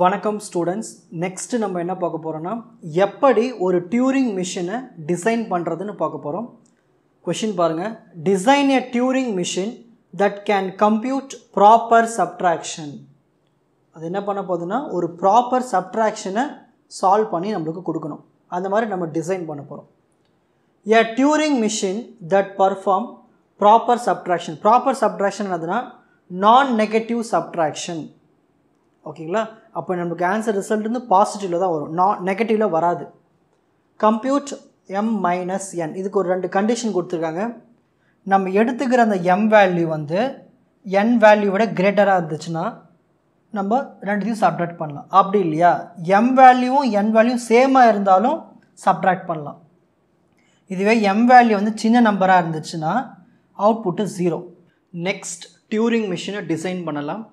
வணக்கம் students. Next நம்ம என்ன பார்க்க போகிறோம்னா எப்படி ஒரு டியூரிங் மிஷினை டிசைன் பண்ணுறதுன்னு பார்க்க போகிறோம். கொஷின் பாருங்கள். Design a Turing machine that can compute proper subtraction. அது என்ன பண்ண போகுதுன்னா ஒரு ப்ராப்பர் சப்ட்ராக்ஷனை சால்வ் பண்ணி நம்மளுக்கு கொடுக்கணும். அந்த மாதிரி நம்ம டிசைன் பண்ண போகிறோம். A Turing machine that perform proper subtraction. Proper subtraction அதுனா நான் நெகட்டிவ் சப்ட்ராக்ஷன். ஓகேங்களா? அப்போ நமக்கு ஆன்சர் ரிசல்ட் வந்து பாசிட்டிவில் தான் வரும், நெகட்டிவில் வராது. Compute m minus n. இதுக்கு ஒரு 2 கண்டிஷன் கொடுத்துருக்காங்க. நம்ம எடுத்துக்கிற அந்த m வேல்யூ வந்து n வேல்யூவோட கிரேட்டராக இருந்துச்சுன்னா நம்ம ரெண்டுத்தையும் சப்ட்ராக்ட் பண்ணலாம். அப்படி இல்லையா m வேல்யூவும் n வேல்யூவும் சேமாக இருந்தாலும் சப்ட்ராக்ட் பண்ணலாம். இதுவே m வேல்யூ வந்து சின்ன நம்பராக இருந்துச்சுன்னா அவுட்புட்டு 0. நெக்ஸ்ட் டியூரிங் மிஷினை டிசைன் பண்ணலாம்.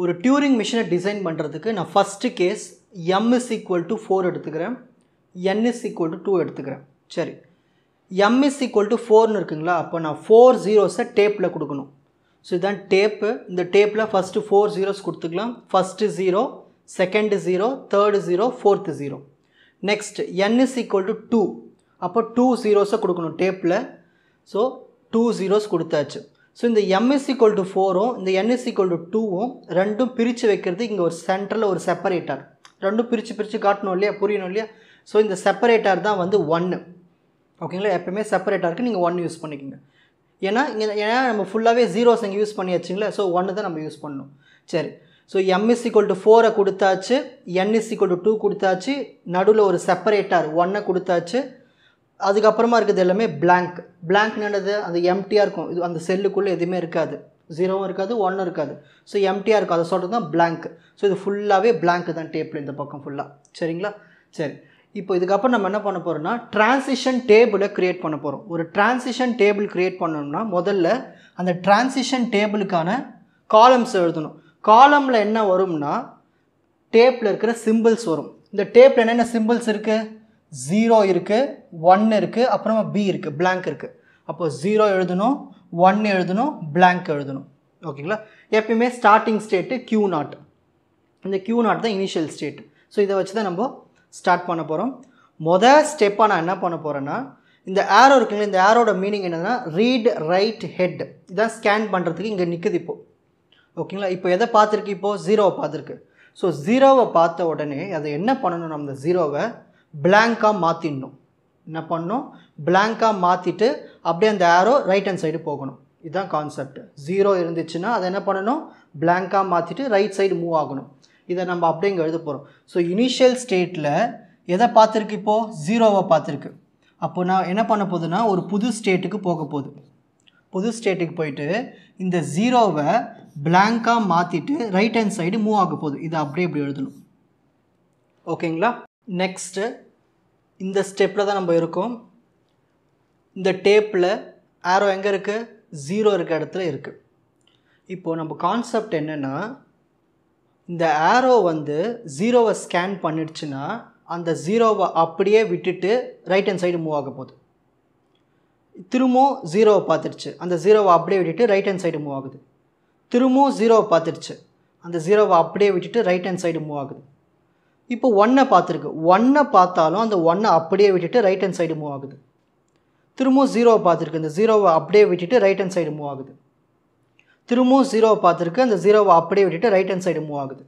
ஒரு டியூரிங் மிஷினை டிசைன் பண்ணுறதுக்கு நான் first case m is equal to 4 எடுத்துக்கிறேன், n is equal to 2 எடுத்துக்கிறேன். சரி, m is equal to 4ன்னு இருக்குங்களா? அப்போ நான் 4 zeros டேப்பில் கொடுக்கணும். ஸோ இதுதான் டேப்பு. இந்த டேப்பில் ஃபஸ்ட்டு 4 zeros கொடுத்துக்கலாம். First 0, second 0, third 0, fourth 0. Next n is equal to 2. அப்போ 2 zeros கொடுக்கணும் டேப்பில். ஸோ 2 zeros கொடுத்தாச்சு. ஸோ இந்த m is equal to 4ம் இந்த n is equal to 2ம் ரெண்டும் பிரித்து வைக்கிறது இங்கே ஒரு சென்டரில் ஒரு செப்பரேட்டர். ரெண்டும் பிரித்து காட்டணும் இல்லையா, புரியணும் இல்லையா? ஸோ இந்த செப்பரேட்டர் தான் வந்து 1. ஓகேங்களா? எப்போயுமே செப்பரேட்டருக்கு நீங்கள் 1 யூஸ் பண்ணிக்கோங்க. ஏன்னா நம்ம ஃபுல்லாகவே ஜீரோஸ் இங்கே யூஸ் பண்ணியாச்சுங்களா? ஸோ 1 தான் நம்ம யூஸ் பண்ணணும். சரி, so m is equal to 4 கொடுத்தாச்சு, n is equal to 2 கொடுத்தாச்சு, நடுவில் ஒரு செப்பரேட்டர் 1 கொடுத்தாச்சு. அதுக்கப்புறமா இருக்குது எல்லாமே பிளாங்க். பிளாங்க்னது அந்த எம்டியாக இருக்கும். இது அந்த செல்லுக்குள்ளே எதுவுமே இருக்காது, 0வும் இருக்காது 1ம் இருக்காது. ஸோ எம்டியாக இருக்கும், அதை சொல்கிறது தான் பிளாங்க். ஸோ இது ஃபுல்லாகவே பிளாங்க் தான் டேப்பில் இந்த பக்கம் ஃபுல்லாக. சரிங்களா? சரி, இப்போ இதுக்கப்புறம் நம்ம என்ன பண்ண போகிறோம்னா ட்ரான்சிஷன் டேபிளை க்ரியேட் பண்ண போகிறோம். ஒரு ட்ரான்சிஷன் டேபிள் க்ரியேட் பண்ணணும்னா முதல்ல அந்த ட்ரான்சிஷன் டேபிளுக்கான காலம்ஸ் எழுதணும். காலமில் என்ன வரும்னா டேப்பில் இருக்கிற சிம்பிள்ஸ் வரும். இந்த டேப்பில் என்னென்ன சிம்பிள்ஸ் இருக்குது? 0 இருக்குது, 1 இருக்குது, அப்புறமா b இருக்குது, blank இருக்குது. அப்போ 0 எழுதணும், 1 எழுதணும், blank எழுதணும். ஓகேங்களா? எப்பயுமே ஸ்டார்டிங் ஸ்டேட்டு Q0. இந்த Q0 தான் இனிஷியல் ஸ்டேட். ஸோ இதை வச்சு தான் நம்ம ஸ்டார்ட் பண்ண போகிறோம். மொதல் ஸ்டெப்பாக நான் என்ன பண்ண போகிறேன்னா இந்த ஆரோ இருக்குங்களா, இந்த ஆரோட மீனிங் என்னென்னா ரீட் ரைட் ஹெட். இதான் ஸ்கேன் பண்ணுறதுக்கு இங்கே நிற்குது இப்போது. ஓகேங்களா? இப்போ எதை பார்த்துருக்கு? இப்போது 0வை பார்த்துருக்கு. ஸோ 0வை பார்த்த உடனே அதை என்ன பண்ணணும்? நம்ம 0வை பிளாங்காக மாற்றிடணும். என்ன பண்ணணும்? பிளாங்காக மாற்றிட்டு அப்படியே அந்த ஆரோ ரைட் ஹேண்ட் சைடு போகணும். இதுதான் கான்செப்ட். 0 இருந்துச்சுன்னா அதை என்ன பண்ணணும்? பிளாங்காக மாற்றிட்டு ரைட் சைடு மூவ் ஆகணும். இதை நம்ம அப்படியே இங்கே எழுத போகிறோம். ஸோ இனிஷியல் ஸ்டேட்டில் எதை பார்த்துருக்கு? இப்போது 0வை பார்த்துருக்கு. அப்போ நான் என்ன பண்ண போகுதுன்னா ஒரு புது ஸ்டேட்டுக்கு போக போகுது. புது ஸ்டேட்டுக்கு போயிட்டு இந்த 0வை பிளாங்காக மாற்றிட்டு ரைட் ஹேண்ட் சைடு மூவ் ஆக போகுது. இதை அப்படியே இப்படி எழுதணும். ஓகேங்களா? நெக்ஸ்ட்டு இந்த ஸ்டெப்பில் தான் நம்ம இருக்கோம். இந்த டேப்பில் ஆரோ எங்கே இருக்குது? 0 இருக்க இடத்துல இருக்குது. இப்போது நம்ம கான்செப்ட் என்னென்னா இந்த ஆரோ வந்து 0வை ஸ்கேன் பண்ணிடுச்சுன்னா அந்த 0வை அப்படியே விட்டுட்டு ரைட் ஹேண்ட் சைடு மூவ் ஆக போகுது. திரும்பவும் 0வை பார்த்துடுச்சு, அந்த 0வை அப்படியே விட்டுட்டு ரைட் ஹேண்ட் சைடு மூவ் ஆகுது. திரும்பவும் 0வை பார்த்துடுச்சு, அந்த 0வை அப்படியே விட்டுட்டு ரைட் ஹேண்ட் சைடு மூவ் ஆகுது. இப்போ 1 பார்த்துருக்கு. 1 பார்த்தாலும் அந்த 1 அப்படியே விட்டுட்டு ரைட் ஹேண்ட் சைடு மூவ் ஆகுது. திரும்பவும் 0வை பார்த்துருக்கு, அந்த 0வை அப்படியே விட்டுட்டு ரைட் ஹேண்ட் சைடு மூவ் ஆகுது. திரும்பவும் 0வை பார்த்துருக்கு, அந்த 0வை அப்படியே விட்டுட்டு ரைட் ஹேண்ட் சைடு மூவ் ஆகுது.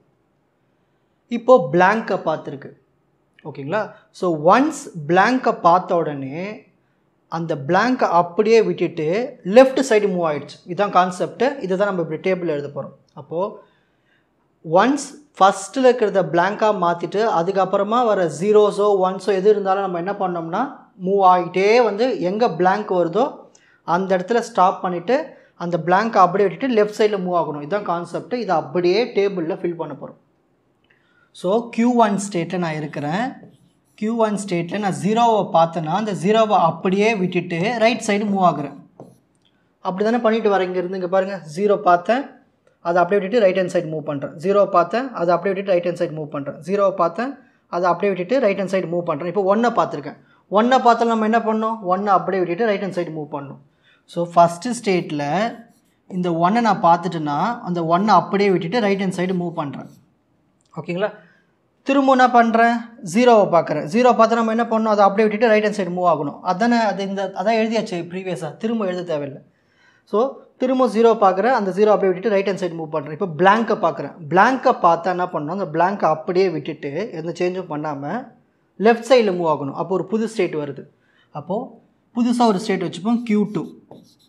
இப்போது பிளாங்கை பார்த்துருக்கு. ஓகேங்களா? ஸோ ஒன்ஸ் பிளாங்கை பார்த்த உடனே அந்த பிளாங்கை அப்படியே விட்டுட்டு லெஃப்ட் சைடு மூவ் ஆகிடுச்சு. இதுதான் கான்செப்ட்டு. இதை தான் நம்ம இப்படி டேபிள் எழுத போகிறோம். அப்போது ஒன்ஸ் ஃபஸ்ட்டில் இருக்கிறத பிளாங்காக மாற்றிட்டு அதுக்கப்புறமா வர 0ஸோ 1ஸோ எது இருந்தாலும் நம்ம என்ன பண்ணோம்னா மூவ் ஆகிட்டே வந்து எங்கே பிளாங்க் வருதோ அந்த இடத்துல ஸ்டாப் பண்ணிவிட்டு அந்த பிளாங்கை அப்படியே விட்டுட்டு லெஃப்ட் சைடில் மூவ் ஆகணும். இதுதான் கான்செப்ட்டு. இதை அப்படியே டேபிளில் ஃபில் பண்ண போகிறோம். ஸோ Q1 ஸ்டேட்டில் நான் இருக்கிறேன். Q1 ஸ்டேட்டில் நான் 0வை பார்த்தேன்னா அந்த 0வை அப்படியே விட்டுட்டு ரைட் சைடு மூவ் ஆகுறேன். அப்படி தானே பண்ணிட்டு வரேன். இங்கேருந்து இங்கே பாருங்கள், 0 பார்த்தேன், அதை அப்படியே விட்டுட்டு ரைட் ஹேண்ட் சைடு மூவ் பண்ணுறேன். 0வை பார்த்தேன், அதை அப்படியே விட்டுட்டு ரைட் ஹேண்ட் சைடு மூவ் பண்ணுறேன். 0வை பார்த்தேன், அதை அப்படியே விட்டுட்டு ரைட் ஹேண்ட் சைடு மூவ் பண்ணுறேன். இப்போ 1 பார்த்துருக்கேன். 1 பார்த்தாலும் நம்ம என்ன பண்ணணும்? 1 அப்படியே விட்டுட்டு ரைட் ஹேண்ட் சைடு மூவ் பண்ணணும். ஸோ ஃபஸ்ட்டு ஸ்டேட்டில் இந்த 1 நான் பார்த்துட்டேன்னா அந்த 1 அப்படியே விட்டுட்டு ரைட் ஹேண்ட் சைடு மூவ் பண்ணுறேன். ஓகேங்களா. திரும்ப என்ன பண்ணுறேன், ஜீரோவை பார்க்குறேன். ஜீரோ பார்த்தா நம்ம என்ன பண்ணணும், அதை அப்படியே விட்டுட்டு ரைட் ஹேண்ட் சைடு மூவ் ஆகணும். அதானே அது அதான் எழுதியாச்சு ப்ரீவியஸாக, திரும்ப எழுத தேவையில்லை. ஸோ திரும்ப ஜீரோ பார்க்குறேன், அந்த ஜீரோ அப்படியே விட்டுட்டு ரைட் ஹேண்ட் சைடு மூவ் பண்ணுறேன். இப்போ பிளாங்கை பார்க்குறேன். பிளாங்கை பார்த்தா என்ன பண்ணணும், அந்த பிளாங்கை அப்படியே விட்டுட்டு எந்த சேஞ்சும் பண்ணாமல் லெஃப்ட் சைடில் மூவ் ஆகணும். அப்போ ஒரு புது ஸ்டேட் வருது. அப்போது புதுசாக ஒரு ஸ்டேட் வச்சுப்போம் Q2.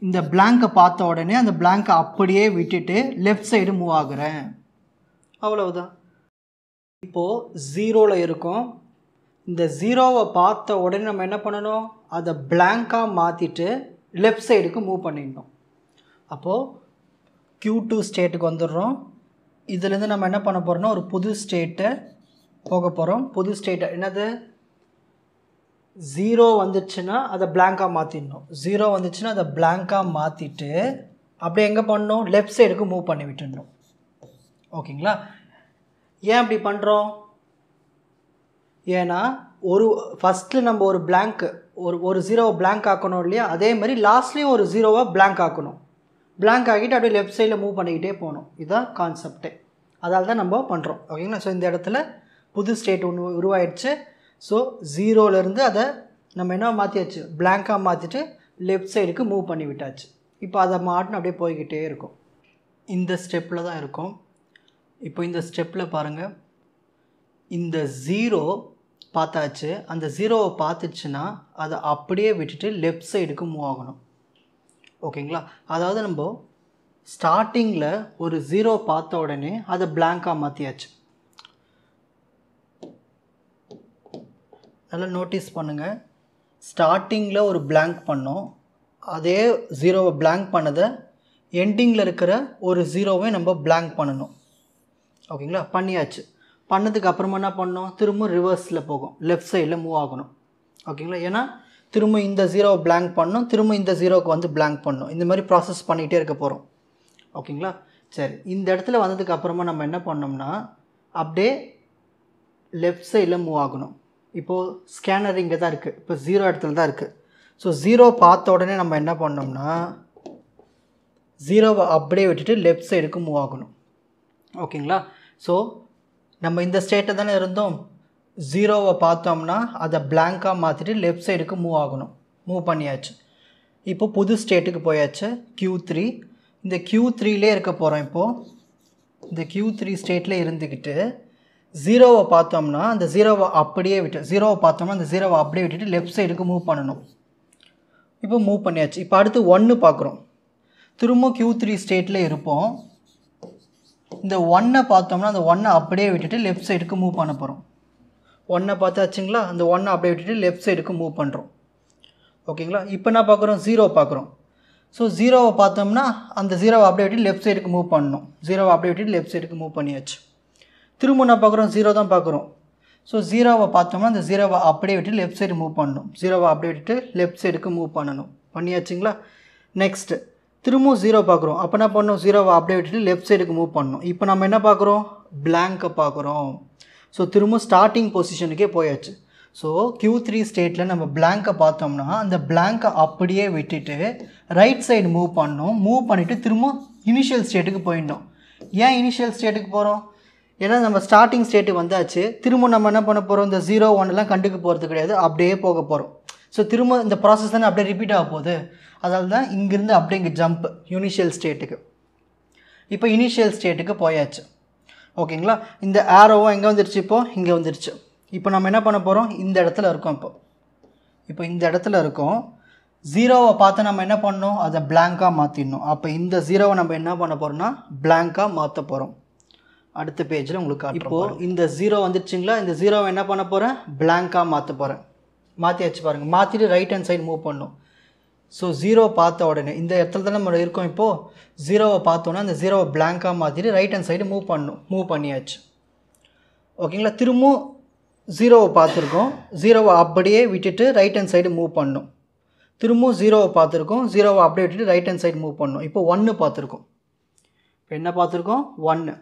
இந்த பிளாங்கை பார்த்த உடனே அந்த பிளாங்கை அப்படியே விட்டுட்டு லெஃப்ட் சைடு மூவ் ஆகுறேன். அவ்வளவுதான். இப்போது ஜீரோவில் இருக்கும். இந்த ஜீரோவை பார்த்த உடனே நம்ம என்ன பண்ணணும், அதை பிளாங்காக மாற்றிட்டு லெஃப்ட் சைடுக்கு மூவ் பண்ணிடணும். அப்போது Q2 ஸ்டேட்டுக்கு வந்துடுறோம். இதுலேருந்து நம்ம என்ன பண்ண போகிறோம்னா ஒரு புது ஸ்டேட்டை போக போகிறோம். புது ஸ்டேட்டை என்னது, ஜீரோ வந்துச்சுன்னா அதை பிளாங்காக மாற்றிடணும். ஜீரோ வந்துச்சுன்னா அதை பிளாங்காக மாற்றிட்டு அப்படியே எங்கே பண்ணணும், லெஃப்ட் சைடுக்கு மூவ் பண்ணி விட்டுடணும். ஓகேங்களா. ஏன் அப்படி பண்ணுறோம், ஏன்னா ஃபஸ்ட்டில் நம்ம ஒரு பிளாங்க் ஒரு ஜீரோவை பிளாங்க் ஆக்கணும் இல்லையா, அதே மாதிரி லாஸ்ட்லேயும் ஒரு ஜீரோவை பிளாங்க் ஆக்கணும். பிளாங்க் ஆகிட்டு அப்படியே லெஃப்ட் சைடில் மூவ் பண்ணிக்கிட்டே போகணும். இதுதான் கான்செப்டே. அதால் தான் நம்ம பண்ணுறோம். ஓகேங்களா. ஸோ இந்த இடத்துல புது ஸ்டேட் ஒன்று உருவாயிடுச்சு. ஸோ ஜீரோலேருந்து அதை நம்ம என்ன மாற்றியாச்சு, பிளாங்காக மாற்றிட்டு லெஃப்ட் சைடுக்கு மூவ் பண்ணி விட்டாச்சு. இப்போ அதை மாட்டின்னு அப்படியே போய்கிட்டே இருக்கும். இந்த ஸ்டெப்பில் தான் இருக்கும். இப்போ இந்த ஸ்டெப்பில் பாருங்கள், இந்த ஜீரோ பார்த்தாச்சு. அந்த ஜீரோவை பார்த்துச்சுன்னா அதை அப்படியே விட்டுட்டு லெஃப்ட் சைடுக்கு மூவ் ஆகணும். ஓகேங்களா. அதாவது நம்ம ஸ்டார்டிங்கில் ஒரு ஜீரோ பார்த்த உடனே அதை பிளாங்காக மாற்றியாச்சு. நல்லா நோட்டீஸ் பண்ணுங்கள். ஸ்டார்டிங்கில் ஒரு பிளாங்க் பண்ணோம், அதே ஜீரோவை பிளாங்க் பண்ணதை எண்டிங்கில் இருக்கிற ஒரு ஜீரோவை நம்ம பிளாங்க் பண்ணணும். ஓகேங்களா. பண்ணியாச்சு. பண்ணதுக்கு அப்புறமா என்ன பண்ணோம், திரும்ப ரிவர்ஸில் போகும், லெஃப்ட் சைடில் மூவ் ஆகணும். ஓகேங்களா. ஏன்னா திரும்ப இந்த ஜீரோவை பிளாங்க் பண்ணணும், திரும்ப இந்த ஜீரோவுக்கு வந்து பிளாங்க் பண்ணணும். இந்த மாதிரி ப்ராசஸ் பண்ணிகிட்டே இருக்க போகிறோம். ஓகேங்களா. சரி, இந்த இடத்துல வந்ததுக்கு அப்புறமா நம்ம என்ன பண்ணோம்னா அப்படியே லெஃப்ட் சைடில் மூவ் ஆகணும். இப்போது ஸ்கேனர் இங்கே தான் இருக்குது, இப்போ ஜீரோ இடத்துல தான் இருக்குது. ஸோ ஜீரோ பார்த்த உடனே நம்ம என்ன பண்ணோம்னா ஜீரோவை அப்படியே விட்டுட்டு லெஃப்ட் சைடுக்கு மூவ் ஆகணும். ஓகேங்களா. ஸோ நம்ம இந்த ஸ்டேட்டை தானே இருந்தோம். ஜீரோவை பார்த்தோம்னா அதை பிளாங்காக மாற்றிட்டு லெஃப்ட் சைடுக்கு மூவ் ஆகணும். மூவ் பண்ணியாச்சு. இப்போ புது ஸ்டேட்டுக்கு போயாச்சு, Q3. இந்த Q3லே இருக்க போகிறோம். இப்போது இந்த Q3 ஸ்டேட்டில் இருந்துக்கிட்டு ஜீரோவை பார்த்தோம்னா அந்த ஜீரோவை அப்படியே ஜீரோவை பார்த்தோம்னா அந்த ஜீரோவை அப்படியே விட்டுட்டு லெஃப்ட் சைடுக்கு மூவ் பண்ணணும். இப்போ மூவ் பண்ணியாச்சு. இப்போ அடுத்து 1 பார்க்குறோம். திரும்ப Q3 ஸ்டேட்டில் இருப்போம். இந்த 1 பார்த்தோம்னா அந்த 1 அப்படியே விட்டுட்டு லெஃப்ட் சைடுக்கு மூவ் பண்ண போகிறோம். 1 பார்த்தாச்சுங்களா, அந்த 1 அப்படியே விட்டுட்டு லெஃப்ட் சைடுக்கு மூவ் பண்ணுறோம். ஓகேங்களா. இப்போ என்ன பார்க்குறோம், ஜீரோ பார்க்குறோம். ஸோ ஜீரோவை பார்த்தோம்னா அந்த ஜீரோவை அப்படியே விட்டு லெஃப்ட் சைடுக்கு மூவ் பண்ணணும். ஜீரோவை அப்படியே விட்டுட்டு லெஃப்ட் சைடுக்கு மூவ் பண்ணியாச்சு. திரும்ப என்ன பார்க்குறோம், ஜீரோ தான் பார்க்குறோம். ஸோ ஜீரோவை பார்த்தோம்னா அந்த ஜீரோவை அப்படியே விட்டு லெஃப்ட் சைடு மூவ் பண்ணணும். ஜீரோவை அப்படியே விட்டுட்டு லெஃப்ட் சைடுக்கு மூவ் பண்ணணும். பண்ணியாச்சுங்களா. நெக்ஸ்ட்டு திரும்பவும் ஜீரோ பார்க்குறோம். அப்போ என்ன பண்ணணும், ஜீரோவை அப்படியே விட்டுட்டு லெஃப்ட் சைடுக்கு மூவ் பண்ணணும். இப்போ நம்ம என்ன பார்க்குறோம், பிளாங்கை பார்க்குறோம். ஸோ திரும்ப ஸ்டார்டிங் பொசிஷனுக்கே போயாச்சு. ஸோ Q3 ஸ்டேட்டில் நம்ம பிளாங்கை பார்த்தோம்னா அந்த பிளாங்கை அப்படியே விட்டுட்டு ரைட் சைடு மூவ் பண்ணணும். மூவ் பண்ணிவிட்டு திரும்ப இனிஷியல் ஸ்டேட்டுக்கு போயிடணும். ஏன் இனிஷியல் ஸ்டேட்டுக்கு போகிறோம், ஏன்னா நம்ம ஸ்டார்டிங் ஸ்டேட்டு வந்தாச்சு. திரும்ப நம்ம என்ன பண்ண போகிறோம், இந்த 0, 1 கண்டுக்க போகிறது கிடையாது, அப்படியே போக போகிறோம். ஸோ திரும்ப இந்த ப்ராசஸ் தானே அப்படியே ரிப்பீட் ஆக போகுது. அதனால தான் இங்கேருந்து அப்படியே இங்கே ஜம்ப் இனிஷியல் ஸ்டேட்டுக்கு. இப்போ இனிஷியல் ஸ்டேட்டுக்கு போயாச்சு. ஓகேங்களா. இந்த ஆரோவும் எங்கே வந்துருச்சு, இப்போது இங்கே வந்துருச்சு. இப்போ நம்ம என்ன பண்ண போகிறோம், இந்த இடத்துல இருக்கோம். இப்போ இந்த இடத்துல இருக்கோம். ஜீரோவை பார்த்து நம்ம என்ன பண்ணணும், அதை பிளாங்காக மாற்றிடணும். அப்போ இந்த ஜீரோவை நம்ம என்ன பண்ண போகிறோம்னா பிளாங்காக மாற்ற போகிறோம். அடுத்த பேஜில் உங்களுக்கு இப்போது இந்த ஜீரோ வந்துடுச்சிங்களா, இந்த ஜீரோவை என்ன பண்ண போகிறேன், பிளாங்காக மாற்ற போகிறேன். மாற்றியாச்சு பாருங்கள். மாற்றிட்டு ரைட் ஹேண்ட் சைடு மூவ் பண்ணணும். ஸோ ஜீரோ பார்த்த உடனே இந்த இடத்துல தான் நம்ம இருக்கோம். இப்போது ஜீரோவை பார்த்தோன்னா அந்த ஜீரோவை பிளாங்காக மாற்றிட்டு ரைட் ஹேண்ட் சைடு மூவ் பண்ணணும். மூவ் பண்ணியாச்சு. ஓகேங்களா. திரும்பவும் ஜீரோவை பார்த்துருக்கோம். ஜீரோவை அப்படியே விட்டுட்டு ரைட் ஹேண்ட் சைடு மூவ் பண்ணணும். திரும்பவும் ஜீரோவை பார்த்துருக்கோம். ஜீரோவை அப்படியே விட்டுட்டு ரைட் ஹேண்ட் சைடு மூவ் பண்ணணும். இப்போ 1 பார்த்துருக்கோம். இப்போ என்ன பார்த்துருக்கோம், 1.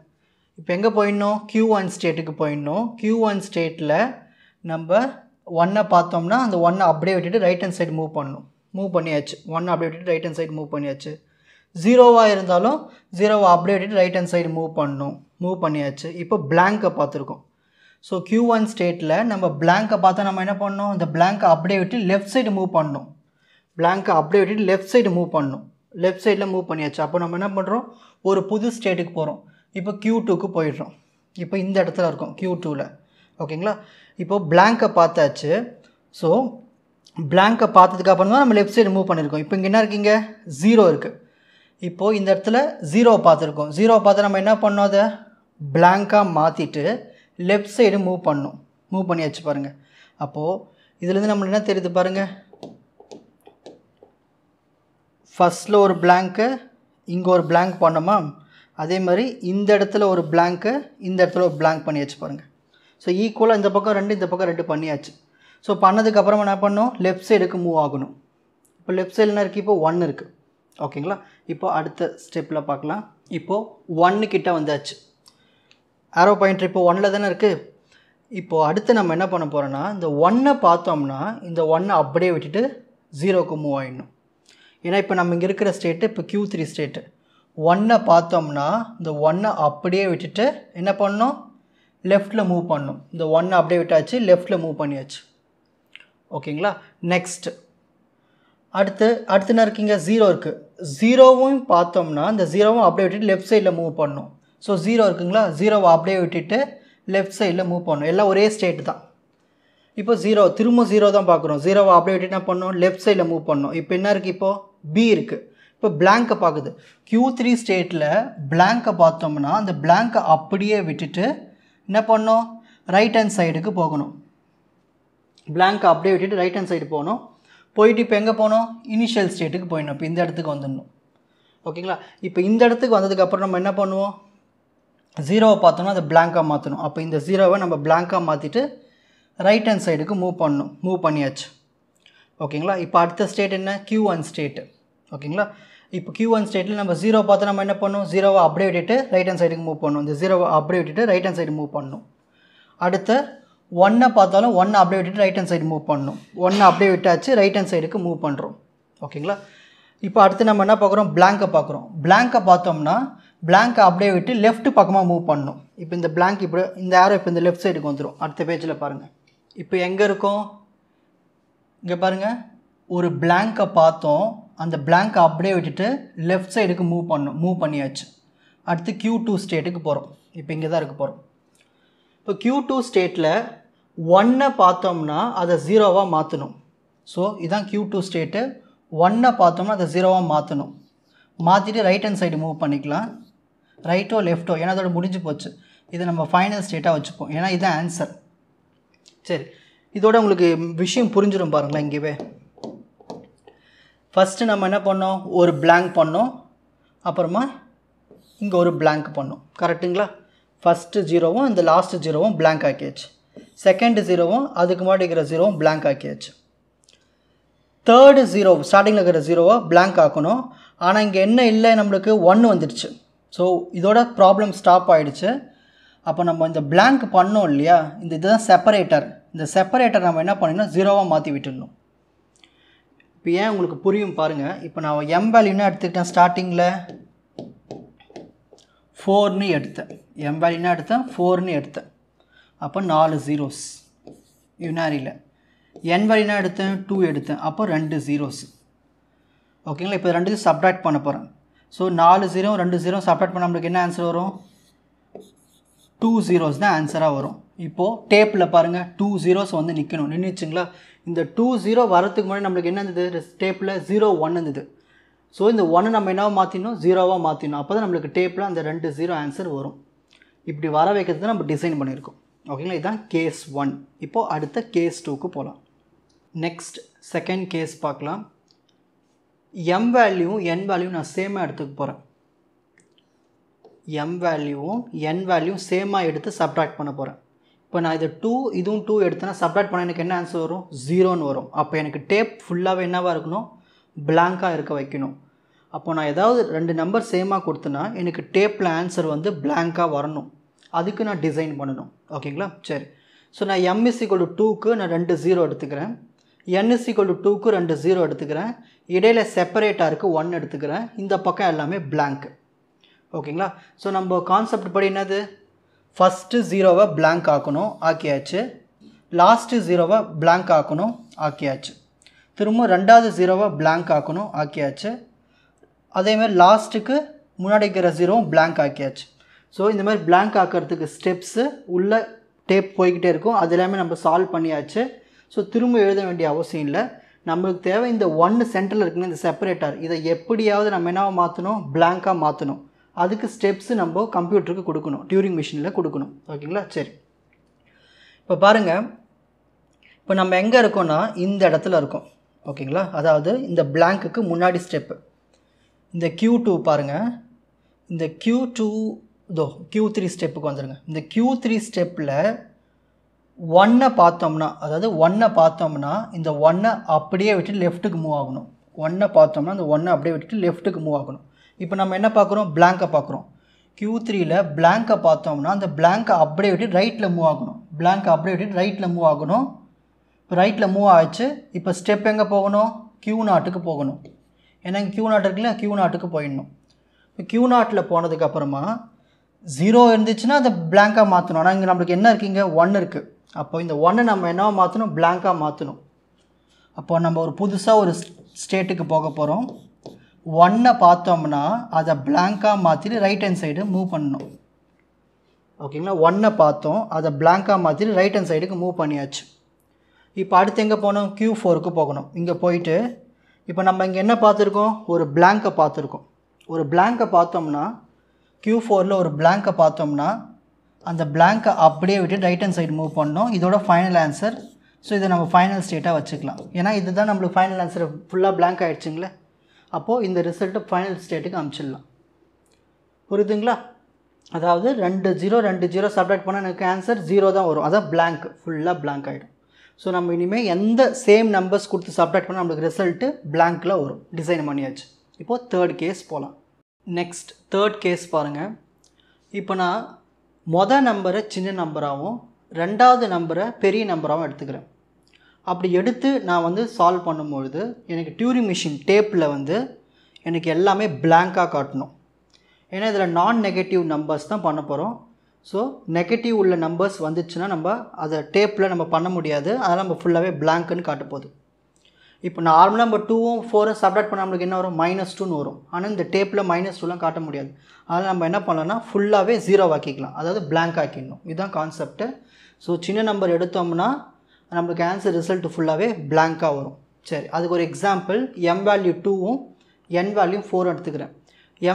இப்போ எங்கே போயிடணும், Q1 ஸ்டேட்டுக்கு போயிடணும். Q1 ஸ்டேட்டில் நம்ம 1 பார்த்தோம்னா அந்த 1 அப்படியே விட்டுட்டு ரைட் ஹேண்ட் சைடு மூவ் பண்ணணும். மூவ் பண்ணியாச்சு. 1 அப்படியே விட்டுட்டு ரைட் ஹேண்ட் சைடு மூவ் பண்ணியாச்சு. ஜீரோவாக இருந்தாலும் ஜீரோவை அப்படியே விட்டுட்டு ரைட் ஹேண்ட் சைடு மூவ் பண்ணணும். மூவ் பண்ணியாச்சு. இப்போ blank பார்த்துருக்கோம். ஸோ Q1 ஸ்டேட்டில் நம்ம blank பார்த்தா நம்ம என்ன பண்ணணும், இந்த blank அப்படியே விட்டு லெஃப்ட் சைடு மூவ் பண்ணணும். blank அப்படியே விட்டு லெஃப்ட் சைடு மூவ் பண்ணணும். லெஃப்ட் சைடில் மூவ் பண்ணியாச்சு. அப்போ நம்ம என்ன பண்ணுறோம், ஒரு புது ஸ்டேட்டுக்கு போகிறோம். இப்போ Q2க்கு போயிடுறோம். இப்போ இந்த இடத்துல இருக்கும் Q2ல். ஓகேங்களா. இப்போ blank பார்த்தாச்சு. ஸோ blank பார்த்ததுக்கப்புறம் தான் நம்ம லெஃப்ட் சைடு மூவ் பண்ணியிருக்கோம். இப்போ இங்கே என்ன இருக்கீங்க, 0 இருக்குது. இப்போது இந்த இடத்துல 0 பார்த்துருக்கோம். 0 பார்த்து நம்ம என்ன பண்ணோம், அதை blank-ஆக மாற்றிட்டு லெஃப்ட் சைடு மூவ் பண்ணணும். மூவ் பண்ணியாச்சு பாருங்கள். அப்போது இதுலேருந்து நம்மளுக்கு என்ன தெரியுது பாருங்கள், ஃபஸ்ட்டில் ஒரு blank, இங்கே ஒரு blank பண்ணோமா, அதே மாதிரி இந்த இடத்துல ஒரு blank, இந்த இடத்துல ஒரு blank பண்ணியாச்சு பாருங்கள். ஸோ ஈக்குவலாக இந்த பக்கம் 2 இந்த பக்கம் 2 பண்ணியாச்சு. ஸோ பண்ணதுக்கப்புறமா என்ன பண்ணணும், லெஃப்ட் சைடுக்கு மூவ் ஆகணும். இப்போ லெஃப்ட் சைடில் என்ன இருக்குது, இப்போ 1 இருக்குது. ஓகேங்களா. இப்போ அடுத்த ஸ்டெப்பில் பார்க்கலாம். இப்போது 1 கிட்ட வந்தாச்சு. ஆரோ பாயிண்டர் இப்போ 1ல் தானே இருக்குது. இப்போது அடுத்து நம்ம என்ன பண்ண போகிறோன்னா, இந்த 1 பார்த்தோம்னா இந்த 1 அப்படியே விட்டுட்டு 0க்கு மூவ் ஆகிடணும். ஏன்னா இப்போ நம்ம இங்கே இருக்கிற ஸ்டேட்டு இப்போ Q3 ஸ்டேட்டு. 1 பார்த்தோம்னா இந்த 1 அப்படியே விட்டுட்டு என்ன பண்ணணும், லெஃப்ட்டில் மூவ் பண்ணணும். இந்த 1 அப்படியே விட்டாச்சு, லெஃப்ட்டில் மூவ் பண்ணியாச்சு. ஓகேங்களா. நெக்ஸ்ட் அடுத்து என்ன இருக்கீங்க, 0 இருக்குது. 0வும் பார்த்தோம்னா இந்த 0வும் அப்படியே விட்டுட்டு லெஃப்ட் சைடில் மூவ் பண்ணணும். ஸோ 0 இருக்குங்களா, 0வை அப்படியே விட்டுட்டு லெஃப்ட் சைடில் மூவ் பண்ணணும். எல்லாம் ஒரே ஸ்டேட்டு தான். இப்போ 0 திரும்ப 0 தான் பார்க்குறோம். 0வை அப்படியே விட்டு என்ன பண்ணணும், லெஃப்ட் சைடில் மூவ் பண்ணணும். இப்போ என்ன இருக்குது, இப்போது B இருக்குது. இப்போ blank பார்க்குது. Q3 ஸ்டேட்டில் blank பார்த்தோம்னா அந்த blank அப்படியே விட்டுட்டு என்ன பண்ணணும், ரைட் ஹேண்ட் சைடுக்கு போகணும். blank அப்படியே விட்டுட்டு ரைட் ஹேண்ட் சைடு போகணும். போயிட்டு இப்போ எங்கே போகணும், இனிஷியல் ஸ்டேட்டுக்கு போயிடணும். இப்போ இந்த இடத்துக்கு வந்துடணும். ஓகேங்களா. இப்போ இந்த இடத்துக்கு வந்ததுக்கப்புறம் நம்ம என்ன பண்ணுவோம், 0வை பார்த்தோம்னா அதை blank-ஆக மாற்றணும். அப்போ இந்த 0வை நம்ம blank-ஆக மாற்றிட்டு ரைட் ஹேண்ட் சைடுக்கு மூவ் பண்ணணும். மூவ் பண்ணியாச்சு. ஓகேங்களா. இப்போ அடுத்த ஸ்டேட் என்ன, Q1 ஸ்டேட்டு. ஓகேங்களா. இப்போ Q1 ஸ்டேட்டில் நம்ம 0 பார்த்து நம்ம என்ன பண்ணணும், 0வை அப்படியே விட்டுட்டு ரைட் ஹேண்ட் சைடுக்கு மூவ் பண்ணணும். இந்த 0வை அப்படியே விட்டுட்டு ரைட் ஹேண்ட் சைடு மூவ் பண்ணணும். அடுத்து 1 பார்த்தாலும் 1 அப்படியே விட்டுட்டு ரைட் ஹேண்ட் சைடு மூவ் பண்ணணும். 1 அப்படியே விட்டாச்சு, ரைட் ஹேண்ட் சைடுக்கு மூவ் பண்ணுறோம். ஓகேங்களா. இப்போ அடுத்து நம்ம என்ன பார்க்குறோம், blank பார்க்குறோம். blank பார்த்தோம்னா blank அப்படியே விட்டு லெஃப்ட் பக்கமாக மூவ் பண்ணணும். இப்போ இந்த blank இப்படி இந்த ஆரோ இப்போ இந்த லெஃப்ட் சைடுக்கு வந்துடும். அடுத்த பேஜில் பாருங்கள். இப்போ எங்கே இருக்கும், இங்கே பாருங்கள், ஒரு blank-ஐ பார்த்தோம். அந்த blank அப்படியே விட்டுட்டு லெஃப்ட் சைடுக்கு மூவ் பண்ணணும். மூவ் பண்ணியாச்சு. அடுத்து Q2 ஸ்டேட்டுக்கு போகிறோம். இப்போ இங்கே தான் இருக்க போகிறோம். இப்போ Q2 ஸ்டேட்டில் 1 பார்த்தோம்னா அதை 0-வாக மாற்றணும். ஸோ இதுதான் Q2 ஸ்டேட்டு. 1 பார்த்தோம்னா அதை 0-வாக மாற்றணும். மாற்றிட்டு ரைட் ஹேண்ட் சைடு மூவ் பண்ணிக்கலாம். ரைட்டோ லெஃப்ட்டோ, ஏன்னா அதோட முடிஞ்சு போச்சு. இதை நம்ம ஃபைனல் ஸ்டேட்டாக வச்சுப்போம். ஏன்னா இதுதான் ஆன்சர். சரி, இதோட உங்களுக்கு விஷயம் புரிஞ்சிடும் பாருங்களேன். இங்கேவே ஃபஸ்ட்டு நம்ம என்ன பண்ணோம், ஒரு blank பண்ணோம். அப்புறமா இங்கே ஒரு blank பண்ணோம். கரெக்டுங்களா. ஃபஸ்ட்டு 0வும் இந்த லாஸ்ட்டு 0வும் blank ஆக்கியாச்சு. செகண்ட் 0வும் அதுக்கு முன்னாடி இருக்கிற 0வும் blank ஆக்கியாச்சு. தேர்டு 0 ஸ்டார்டிங்கில் இருக்கிற 0வை blank ஆக்கணும். ஆனால் இங்கே என்ன இல்லை, நம்மளுக்கு 1 வந்துடுச்சு. ஸோ இதோட ப்ராப்ளம் ஸ்டாப் ஆகிடுச்சு. அப்போ நம்ம இந்த blank பண்ணோம் இல்லையா, இந்த இதுதான் செப்பரேட்டர். இந்த செப்பரேட்டர் நம்ம என்ன பண்ணணும், 0-வாக மாற்றி விட்டுடணும். இப்போ ஏன் உங்களுக்கு புரியும் பாருங்கள். இப்போ நான் m வேல்யூன்னு எடுத்துக்கிட்டேன். ஸ்டார்டிங்கில் 4ன்னு எடுத்தேன். m வேல்யூன்னு எடுத்தேன், 4ன்னு எடுத்தேன். அப்போ 4 zeros யுனாரியில். n வேல்யூன்னு எடுத்தேன், 2 எடுத்தேன். அப்போ 2 zeros. ஓகேங்களா. இப்போ 2 சப்ட்ராக்ட் பண்ண போகிறேன். ஸோ 4 0 2 0 சப்ட்ராக்ட் பண்ண நம்மளுக்கு என்ன ஆன்சர் வரும், 2 zeros தான் ஆன்சராக வரும். இப்போது டேப்பில் பாருங்கள் 2 zeros வந்து நிற்கணும். நின்றுச்சுங்களா. இந்த 2 0 வரத்துக்கு முன்னாடி நம்மளுக்கு என்ன இருந்தது, டேப்பில் 0 1 இருந்தது. ஸோ இந்த 1 நம்ம என்னவா மாற்றினோம், 0-வாக மாற்றினோம். அப்போ தான் நம்மளுக்கு டேப்பில் அந்த 2 0 ஆன்சர் வரும். இப்படி வர வைக்கிறது நம்ம டிசைன் பண்ணியிருக்கோம். ஓகேங்களா. இதுதான் கேஸ் 1. இப்போது அடுத்த கேஸ் 2க்கு போகலாம். நெக்ஸ்ட் செகண்ட் கேஸ் பார்க்கலாம். m வேல்யூவும் n வேல்யூவும் நான் சேமாக எடுத்துக்க போகிறேன். m வேல்யூவும் n வேல்யூவும் சேமாக எடுத்து சப்ட்ராக்ட் பண்ண போகிறேன். இப்போ நான் இது 2 இதுவும் 2 எடுத்தேன்னா சப்ட்ராக்ட் பண்ண எனக்கு என்ன ஆன்சர் வரும், 0ன்னு வரும். அப்போ எனக்கு டேப் ஃபுல்லாகவே என்னவாக இருக்கணும், blank-ஆக இருக்க வைக்கணும். அப்போ நான் ஏதாவது 2 நம்பர் சேமாக கொடுத்தேன்னா எனக்கு டேப்பில் ஆன்சர் வந்து blank-ஆக வரணும். அதுக்கு நான் டிசைன் பண்ணணும். ஓகேங்களா. சரி, ஸோ நான் m = 2க்கு நான் 2 0 எடுத்துக்கிறேன். n = 2க்கு 2 0 எடுத்துக்கிறேன். இடையில் செப்பரேட்டாக இருக்குது 1 எடுத்துக்கிறேன். இந்த பக்கம் எல்லாமே blank. ஓகேங்களா. ஸோ நம்ம கான்செப்ட் படி என்னது, ஃபஸ்ட்டு ஜீரோவை blank ஆக்கணும், ஆக்கியாச்சு. லாஸ்ட்டு ஜீரோவை blank ஆக்கணும், ஆக்கியாச்சு. திரும்ப ரெண்டாவது ஜீரோவை blank ஆக்கணும், ஆக்கியாச்சு. அதேமாதிரி லாஸ்ட்டுக்கு முன்னாடி இருக்கிற ஜீரோவும் blank ஆக்கியாச்சு. ஸோ இந்த மாதிரி blank ஆக்கிறதுக்கு ஸ்டெப்ஸு உள்ள டேப் போய்கிட்டே இருக்கும். அது எல்லாமே நம்ம சால்வ் பண்ணியாச்சு. ஸோ திரும்ப எழுத வேண்டிய அவசியம் இல்லை. நம்மளுக்கு தேவை இந்த 1 சென்டரில் இருக்குன்னு இந்த செப்பரேட்டர், இதை எப்படியாவது நம்ம என்ன மாற்றணும், blank-ஆக மாற்றணும். அதுக்கு ஸ்டெப்ஸு நம்ம கம்ப்யூட்டருக்கு கொடுக்கணும், டியூரிங் மிஷினில் கொடுக்கணும். ஓகேங்களா. சரி, இப்போ பாருங்கள், இப்போ நம்ம எங்கே இருக்கோன்னா இந்த இடத்துல இருக்கோம். ஓகேங்களா. அதாவது இந்த blank-க்கு முன்னாடி ஸ்டெப்பு இந்த Q2 பாருங்கள், இந்த Q2 இதோ Q3 ஸ்டெப்புக்கு வந்துடுங்க. இந்த Q3 ஸ்டெப்பில் 1-ஐ பார்த்தோம்னா, அதாவது 1-ஐ பார்த்தோம்னா இந்த 1-ஐ அப்படியே விட்டு லெஃப்ட்டுக்கு மூவ் ஆகணும். 1-ஐ பார்த்தோம்னா இந்த 1-ஐ அப்படியே விட்டுட்டு லெஃப்ட்டுக்கு மூவ் ஆகணும். இப்போ நம்ம என்ன பார்க்குறோம், blank-ஐ பார்க்குறோம். Q3ல் blank-ஐ பார்த்தோம்னா அந்த blank-ஐ அப்படியே விட்டு ரைட்டில் மூவ் ஆகணும். blank-ஐ அப்படியே விட்டு ரைட்டில் மூவ் ஆகணும். இப்போ ரைட்டில் மூவ் ஆகிடுச்சு. இப்போ ஸ்டெப் எங்கே போகணும், Q0க்கு போகணும். ஏன்னா இங்கே Q0 இருக்குல்ல, Q0க்கு போயிடணும். இப்போ Q0ல் போனதுக்கப்புறமா 0 இருந்துச்சுன்னா அதை blank-ஆக மாற்றணும். ஆனால் இங்கே நம்மளுக்கு என்ன இருக்குங்க, 1 இருக்குது. அப்போ இந்த 1-ஐ நம்ம என்ன மாற்றணும், blank-ஆக மாற்றணும். அப்போ நம்ம ஒரு புதுசாக ஒரு ஸ்டேட்டுக்கு போக போகிறோம். 1-ஐ பார்த்தோம்னா அதை blank-ஆக மாற்றிட்டு ரைட் ஹேண்ட் சைடு மூவ் பண்ணணும். ஓகேங்களா. 1-ஐ பார்த்தோம், அதை blank-ஆக மாற்றிட்டு ரைட் ஹேண்ட் சைடுக்கு மூவ் பண்ணியாச்சு. இப்போ அடுத்து எங்கே போகணும், Q4க்கு போகணும். இங்கே போயிட்டு இப்போ நம்ம இங்கே என்ன பார்த்துருக்கோம், ஒரு blank-ஐ பார்த்துருக்கோம். ஒரு blank-ஐ பார்த்தோம்னா Q4ல் ஒரு blank-ஐ பார்த்தோம்னா அந்த blank-ஐ அப்படியே விட்டு ரைட் ஹேண்ட் சைடு மூவ் பண்ணோம். இதோட ஃபைனல் ஆன்சர். ஸோ இதை நம்ம ஃபைனல் ஸ்டேட்டாக வச்சுக்கலாம். ஏன்னா இதுதான் நம்மளுக்கு ஃபைனல் ஆன்சர், ஃபுல்லாக blank ஆகிடுச்சிங்களே. அப்போது இந்த ரிசல்ட்டை ஃபைனல் ஸ்டேட்டுக்கு அனுப்பிச்சிடலாம். புரியுதுங்களா. அதாவது 2 0 சப்ராக்ட் பண்ணால் எனக்கு ஆன்சர் 0 தான் வரும். அதான் blank, ஃபுல்லாக blank ஆகிடும். ஸோ நம்ம இனிமேல் எந்த சேம் நம்பர்ஸ் கொடுத்து சப்ராக்ட் பண்ணால் நம்மளுக்கு ரிசல்ட்டு blank-ல் வரும். டிசைன் பண்ணியாச்சு. இப்போது தேர்ட் கேஸ் போகலாம். நெக்ஸ்ட் தேர்ட் கேஸ் பாருங்கள். இப்போ நான் மொதல் நம்பரை சின்ன நம்பராகவும் ரெண்டாவது நம்பரை பெரிய நம்பராகவும் எடுத்துக்கிறேன். அப்படி எடுத்து நான் வந்து சால்வ் பண்ணும்பொழுது எனக்கு டியூரிங் மிஷின் டேப்பில் வந்து எனக்கு எல்லாமே blank-ஆக காட்டணும். ஏன்னா இதில் நான் நெகட்டிவ் நம்பர்ஸ் தான் பண்ண போகிறோம். ஸோ நெகட்டிவ் உள்ள நம்பர்ஸ் வந்துச்சுன்னா நம்ம அதை டேப்பில் நம்ம பண்ண முடியாது. அதனால் நம்ம ஃபுல்லாகவே blank-ன்னு காட்ட போகுது. இப்போ நார்மலாக நம்ம 2ம் 4ம் சப்ராக்ட் பண்ண நம்மளுக்கு என்ன வரும், -2ன்னு வரும். ஆனால் இந்த டேப்பில் -2லாம் காட்ட முடியாது. அதனால் நம்ம என்ன பண்ணலாம்னா ஃபுல்லாகவே 0 ஆக்கிக்கலாம், அதாவது blank ஆக்கிடணும். இதுதான் கான்செப்ட்டு. ஸோ சின்ன நம்பர் எடுத்தோம்னா நம்மளுக்கு ஆன்சர் ரிசல்ட் ஃபுல்லாகவே blank-ஆக வரும். சரி, அதுக்கு ஒரு எக்ஸாம்பிள், m வேல்யூ 2ம் n வேல்யூ 4 எடுத்துக்கிறேன்.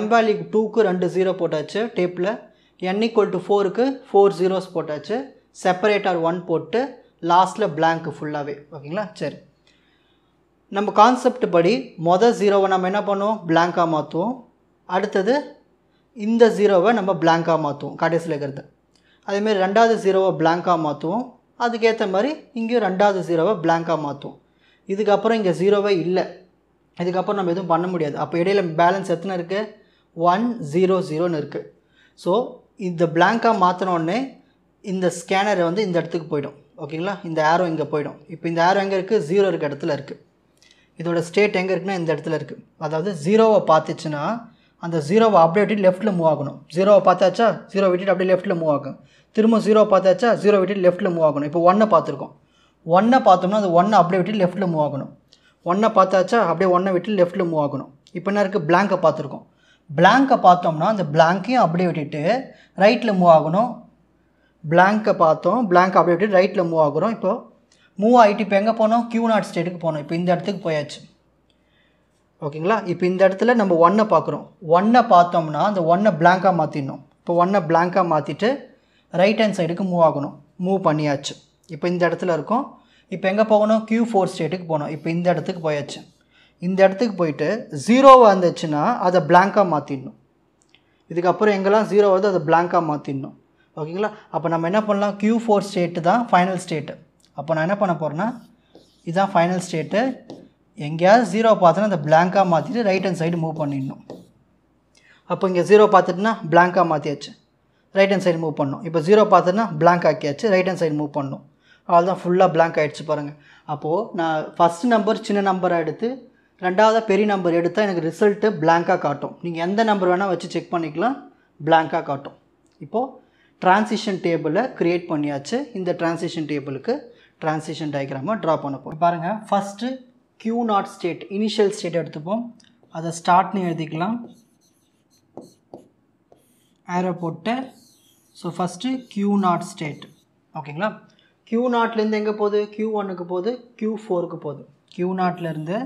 m வேல்யூ 2க்கு 2 0 போட்டாச்சு டேப்பில். n = 4க்கு 4 zeros போட்டாச்சு. செப்பரேட்டர் 1 போட்டு லாஸ்ட்டில் blank ஃபுல்லாகவே. ஓகேங்களா. சரி, நம்ம கான்செப்ட் படி மொதல் 0-வை நம்ம என்ன பண்ணுவோம், blank-ஆக மாற்றுவோம். அடுத்தது இந்த 0-வை நம்ம blank-ஆக மாற்றுவோம் கடைசியில் இருக்கிறது. அதேமாதிரி ரெண்டாவது 0-வை blank-ஆக மாற்றுவோம். அதுக்கேற்ற மாதிரி இங்கேயும் ரெண்டாவது 0-வை blank-ஆக மாற்றுவோம். இதுக்கப்புறம் இங்கே 0-வே இல்லை. இதுக்கப்புறம் நம்ம எதுவும் பண்ண முடியாது. அப்போ இடையில பேலன்ஸ் எத்தனை இருக்குது, 1 0 0ன்னு இருக்குது. ஸோ இந்த blank-ஆக மாற்றினோடனே இந்த ஸ்கேனர் வந்து இந்த இடத்துக்கு போயிடும். ஓகேங்களா. இந்த ஆரோ இங்கே போயிடும். இப்போ இந்த ஆரோ எங்கே இருக்குது, 0 இருக்க இடத்துல இருக்குது. இதோட ஸ்டேட் எங்கே இருக்குன்னா இந்த இடத்துல இருக்குது. அதாவது 0-வை பார்த்துச்சுன்னா அந்த 0-வை அப்படியே விட்டு லெஃப்ட்டில் மூவ் ஆகணும். 0-வை பார்த்தாச்சா, 0 விட்டுட்டு அப்படியே லெஃப்ட்டில் மூவ் ஆகும். திரும்ப 0-வை பார்த்தாச்சா, 0 விட்டுட்டு லெஃப்ட்டில் மூவ் ஆகணும். இப்போ 1-ஐ பார்த்துருக்கோம். 1-ஐ பார்த்தோம்னா அந்த 1-ஐ அப்படியே விட்டு லெஃப்ட்டில் மூவ் ஆகணும். 1-ஐ பார்த்தாச்சா, அப்படியே 1-ஐ விட்டு லெஃப்ட்டில் மூவ் ஆகணும். இப்போ என்ன இருக்குது, blank-ஐ பார்த்துருக்கோம். blank-ஐ பார்த்தோம்னா அந்த blank-ஐயும் அப்படியே விட்டுட்டு ரைட்டில் மூவ் ஆகணும். blank-ஐ பார்த்தோம், blank-ஐ அப்படியே விட்டு ரைட்டில் மூவ் ஆகுறோம். இப்போ மூவ் ஆகிட்டு இப்போ எங்கே போனோம், Q0 ஸ்டேட்டுக்கு போனோம். இப்போ இந்த இடத்துக்கு போயாச்சு. ஓகேங்களா. இப்போ இந்த இடத்துல நம்ம 1-ஐ பார்க்குறோம். 1-ஐ பார்த்தோம்னா அந்த 1-ஐ blank-ஆக மாற்றிடணும். இப்போ 1-ஐ blank-ஆக மாற்றிட்டு ரைட் ஹேண்ட் சைடுக்கு மூவ் ஆகணும். மூவ் பண்ணியாச்சு. இப்போ இந்த இடத்துல இருக்கோம். இப்போ எங்கே போகணும், Q4 ஸ்டேட்டுக்கு போகணும். இப்போ இந்த இடத்துக்கு போயாச்சு. இந்த இடத்துக்கு போயிட்டு 0 வந்துச்சுன்னா அதை blank-ஆக மாற்றிடணும். இதுக்கப்புறம் எங்கெல்லாம் 0 வருது அதை blank-ஆக மாற்றிடணும். ஓகேங்களா. அப்போ நம்ம என்ன பண்ணலாம், Q4 ஸ்டேட்டு தான் ஃபைனல் ஸ்டேட்டு. அப்போ நான் என்ன பண்ண போகிறேன்னா இதுதான் ஃபைனல் ஸ்டேட்டு. எங்கேயாவது 0 பார்த்தோன்னா அந்த blank-ஆக மாற்றிட்டு ரைட் ஹேண்ட் சைடு மூவ் பண்ணிடணும். அப்போ இங்கே 0 பார்த்துட்டுனா blank-ஆக மாற்றியாச்சு, ரைட் ஹேண்ட் சைடு மூவ் பண்ணணும். இப்போ 0 பார்த்துட்டுனா blank ஆக்கியாச்சு, ரைட் ஹேண்ட் சைடு மூவ் பண்ணணும். அவ்வளோதான், ஃபுல்லாக blank ஆகிடுச்சு பாருங்கள். அப்போது நான் ஃபஸ்ட் நம்பர் சின்ன நம்பரை எடுத்து ரெண்டாவது பெரிய நம்பர் எடுத்தால் எனக்கு ரிசல்ட்டு பிளாங்காக காட்டும். நீங்கள் எந்த நம்பர் வேணால் வச்சு செக் பண்ணிக்கலாம், பிளாங்காக காட்டும். இப்போது ட்ரான்சிஷன் டேபிளை க்ரியேட் பண்ணியாச்சு. இந்த ட்ரான்சிஷன் டேபிளுக்கு ட்ரான்சிஷன் டயக்ராமை ட்ரா பண்ண போகிறோம். பாருங்கள், first Q0 state, initial state எடுத்துப்போம். அதை ஸ்டார்ட்னு எழுதிக்கலாம், ஆரோ போட்டு. So first Q0 state. ஓகேங்களா? Q0லேருந்து எங்கே போகுது? Q1க்கு போகுது, Q4க்கு போகுது. Q0லேருந்து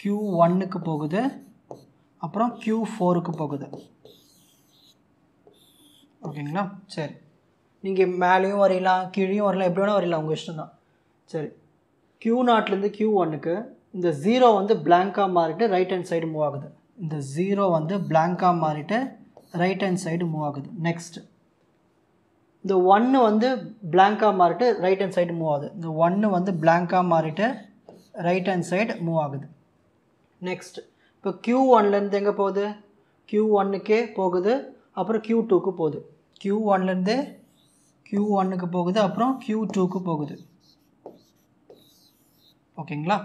Q1க்கு போகுது, அப்புறம் Q4க்கு போகுது. ஓகேங்களா? சரி, நீங்கள் மேலேயும் வரையலாம், கீழேயும் வரலாம், எப்படி வேணால் வரையலாம், உங்கள் இஷ்டம் தான். சரி, Q0லேருந்து Q1க்கு இந்த 0 வந்து பிளாங்காக மாறிட்டு ரைட் ஹேண்ட் சைடு மூவ் ஆகுது. இந்த 0 வந்து பிளாங்காக மாறிட்டு ரைட் ஹேண்ட் சைடு மூவ் ஆகுது. நெக்ஸ்ட் இந்த 1 வந்து பிளாங்காக மாறிட்டு ரைட் ஹேண்ட் சைடு மூவ் ஆகுது. இந்த 1 வந்து பிளாங்காக மாறிட்டு ரைட் ஹேண்ட் சைடு மூவ் ஆகுது. நெக்ஸ்ட் இப்போ Q1லேருந்து எங்கே போகுது? Q1க்கே போகுது, அப்புறம் Q2க்கு போகுது. Q1லேருந்து Q1க்கு போகுது, அப்புறம் Q2க்கு போகுது. ஓகேங்களா?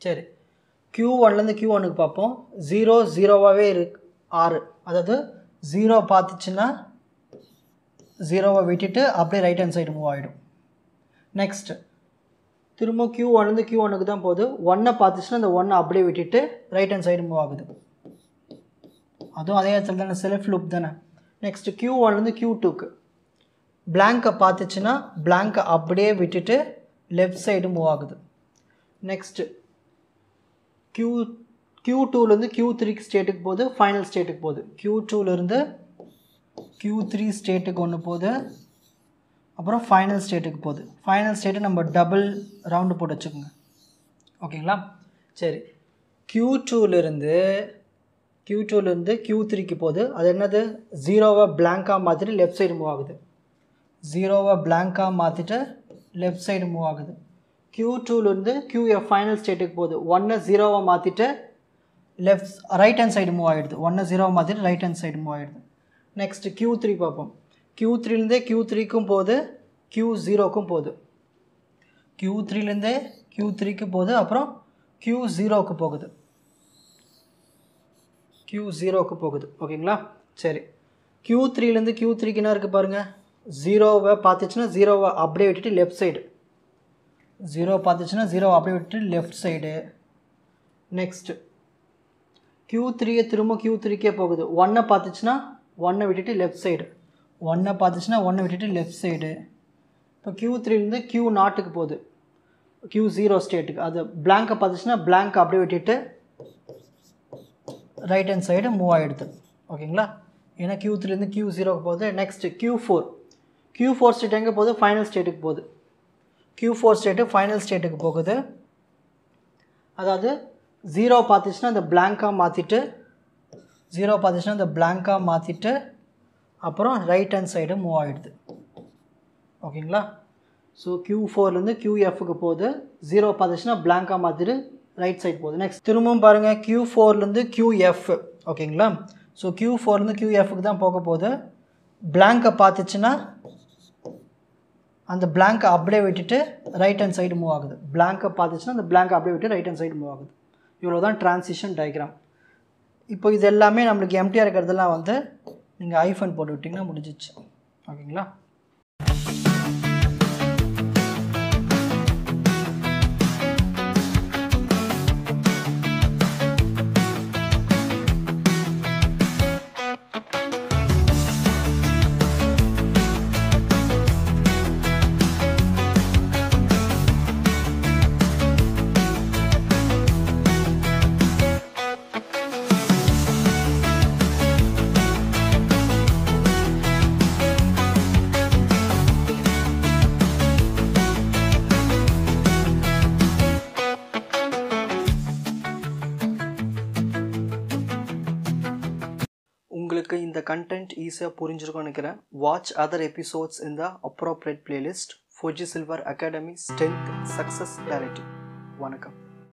சரி, Q1லேருந்து Q1க்கு பார்ப்போம். 0 0வாகவே இருக்கு 6, அதாவது 0 பார்த்துச்சுன்னா 0வை விட்டுட்டு அப்படியே ரைட் ஹேண்ட் சைடு மூவ் ஆகிடும். நெக்ஸ்ட் திரும்ப Q1லேருந்து Q1க்கு தான் போகுது. 1 பார்த்துச்சுன்னா அந்த 1 அப்படியே விட்டுட்டு ரைட் ஹேண்ட் சைடு மூவ் ஆகுது. அதுவும் அதே இடத்துல தானே, செல்ஃப் லூப் தானே. நெக்ஸ்ட் Q1லேருந்து Q2க்கு பிளாங்கை பார்த்துச்சுன்னா பிளாங்கை அப்படியே விட்டுட்டு லெஃப்ட் சைடு மூவ் ஆகுது. நெக்ஸ்ட்டு Q2லேருந்து Q3 ஸ்டேட்டுக்கு போகுது, ஃபைனல் ஸ்டேட்டுக்கு போகுது. Q2லேருந்து Q3 ஸ்டேட்டுக்கு ஒன்று போகுது, அப்புறம் ஃபைனல் ஸ்டேட்டுக்கு போகுது. ஃபைனல் ஸ்டேட்டு நம்ம டபுள் ரவுண்டு போட்டு வச்சுக்கோங்க. ஓகேங்களா? சரி, Q2லேருந்து Q3க்கு போகுது. அது என்னது? 0வை பிளாங்காக மாற்றிட்டு லெஃப்ட் சைடு மூவ் ஆகுது. 0வை பிளாங்காக மாற்றிட்டு லெஃப்ட் சைடு மூவ் ஆகுது. Q2லேருந்து QF ஃபைனல் ஸ்டேட்டுக்கு போகுது. 1 0வை மாற்றிட்டு ரைட் ஹேண்ட் சைடு மூவ் ஆகிடுது. 1 0வை மாற்றிட்டு ரைட் ஹேண்ட் சைடு மூவ் ஆகிடுது. நெக்ஸ்ட் Q3 பார்ப்போம். Q3லேருந்தே Q3க்கும் போகுது, Q0க்கும் போகுது. Q3லேருந்தே Q3க்கு போகுது, அப்புறம் Q0க்கு போகுது. Q0க்கு போகுது. ஓகேங்களா? சரி, Q3லேருந்து Q3க்கு என்ன இருக்குது பாருங்கள். 0வை பார்த்துச்சுன்னா 0வை அப்படியே விட்டுட்டு லெஃப்ட் சைடு, 0 பார்த்துச்சுன்னா 0வை அப்படியே விட்டுட்டு லெஃப்ட் சைடு. நெக்ஸ்ட்டு Q3 திரும்ப Q3க்கே போகுது. 1 பார்த்துச்சுன்னா 1 விட்டுட்டு லெஃப்ட் சைடு, 1 பார்த்துச்சுன்னா 1 விட்டுட்டு லெஃப்ட் சைடு. இப்போ Q3லேருந்து Q0க்கு போகுது, Q0 ஸ்டேட்டுக்கு. அது பிளாங்கை பார்த்துச்சுன்னா பிளாங்கை அப்படியே விட்டுட்டு ரைட் ஹேண்ட் சைடு மூவ் ஆகிடுது. ஓகேங்களா? ஏன்னா Q3லேருந்து Q0க்கு போகுது. நெக்ஸ்ட்டு Q4 ஸ்டேட் எங்கே போகுது? ஃபைனல் ஸ்டேட்டுக்கு போகுது. Q4 ஸ்டேட்டு ஃபைனல் ஸ்டேட்டுக்கு போகுது. அதாவது 0 பார்த்துச்சுன்னா அந்த பிளாங்காக மாற்றிட்டு, 0 பார்த்துச்சுன்னா அந்த பிளாங்காக மாற்றிட்டு அப்புறம் ரைட் ஹேண்ட் சைடு மூவ் ஆகிடுது. ஓகேங்களா? ஸோ Q4லேருந்து QFக்கு போகுது. 0 பார்த்துச்சுன்னா பிளாங்காக மாற்றிட்டு ரைட் சைடு போகுது. நெக்ஸ்ட் திரும்பவும் பாருங்கள், Q4லேருந்து QF. ஓகேங்களா? ஸோ Q4லேருந்து QFக்கு தான் போக போகுது. பிளாங்கை பார்த்துச்சுன்னா அந்த பிளாங்கை அப்படியே விட்டுட்டு ரைட் ஹேண்ட் சைடு மூவ் ஆகுது. பிளாங்கை பார்த்துச்சுன்னா அந்த பிளாங்கை அப்படியே விட்டு ரைட் ஹேண்ட் சைடு மூவ் ஆகுது. இவ்வளோ தான் ட்ரான்சிஷன் டயக்ராம். இப்போ இது எல்லாமே நம்மளுக்கு எம்டியாக இருக்கிறதெல்லாம் வந்து நீங்கள் ஐஃபன் போட்டு விட்டிங்கன்னா முடிஞ்சிச்சு. ஓகேங்களா? உங்களுக்கு இந்த கண்டென்ட் ஈஸியாக புரிஞ்சிருக்கும்னு நினைக்கிறேன். வாட்ச் அதர் எபிசோட்ஸ் இன் த appropriate playlist. Four G silver academy strength success clarity. வணக்கம்.